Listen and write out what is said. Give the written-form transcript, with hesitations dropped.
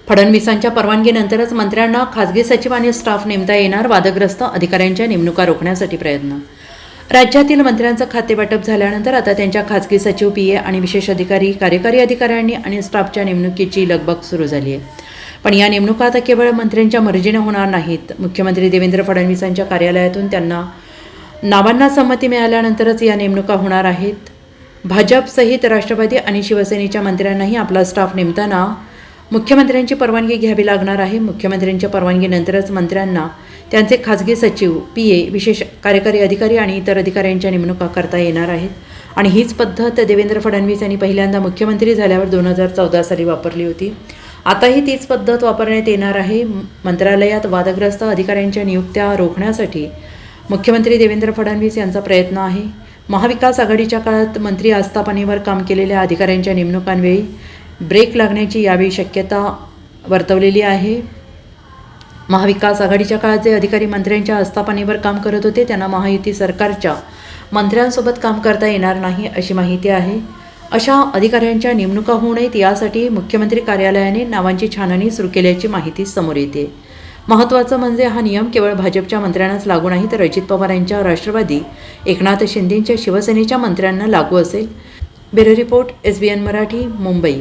फडणवीसांच्या परवानगीनंतरच मंत्र्यांना खासगी सचिव आणि स्टाफ नेमता येणार. वादग्रस्त अधिकाऱ्यांच्या नेमणुका रोखण्यासाठी प्रयत्न. राज्यातील मंत्र्यांचं खातेवाटप झाल्यानंतर आता त्यांच्या खासगी सचिव, PA आणि विशेष अधिकारी, कार्यकारी अधिकाऱ्यांनी आणि स्टाफच्या नेमणुकीची लगबग सुरू झाली आहे. पण या नेमणुका आता केवळ मंत्र्यांच्या मर्जीने होणार नाहीत. मुख्यमंत्री देवेंद्र फडणवीसांच्या कार्यालयातून त्यांना नावांना संमती मिळाल्यानंतरच या नेमणुका होणार आहेत. भाजपसहित राष्ट्रवादी आणि शिवसेनेच्या मंत्र्यांनाही आपला स्टाफ नेमताना मुख्यमंत्र्यांची परवानगी घ्यावी लागणार आहे. मुख्यमंत्र्यांच्या परवानगीनंतरच मंत्र्यांना त्यांचे खासगी सचिव, PA, विशेष कार्यकारी अधिकारी आणि इतर अधिकाऱ्यांच्या नेमणुका करता येणार आहेत. आणि हीच पद्धत देवेंद्र फडणवीस यांनी पहिल्यांदा मुख्यमंत्री झाल्यावर 2014 साली वापरली होती. आताही तीच पद्धत वापरण्यात येणार आहे. मंत्रालयात वादग्रस्त अधिकाऱ्यांच्या नियुक्त्या रोखण्यासाठी मुख्यमंत्री देवेंद्र फडणवीस यांचा प्रयत्न आहे. महाविकास आघाडीच्या काळात मंत्री आस्थापनेवर काम केलेल्या अधिकाऱ्यांच्या नेमणुकांवेळी ब्रेक लागण्याची यावेळी शक्यता वर्तवलेली आहे. महाविकास आघाडीच्या काळात जे अधिकारी मंत्र्यांच्या आस्थापनेवर काम करत होते त्यांना महायुती सरकारच्या मंत्र्यांसोबत काम करता येणार नाही अशी माहिती आहे. अशा अधिकाऱ्यांच्या नेमणुका होऊ नयेत यासाठी मुख्यमंत्री कार्यालयाने नावांची छाननी सुरू केल्याची माहिती समोर येते. महत्त्वाचं म्हणजे हा नियम केवळ भाजपच्या मंत्र्यांनाच लागू नाही तर अजित पवार यांच्या राष्ट्रवादी, एकनाथ शिंदेंच्या शिवसेनेच्या मंत्र्यांना लागू असेल. Bureau report, SBN Marathi, Mumbai.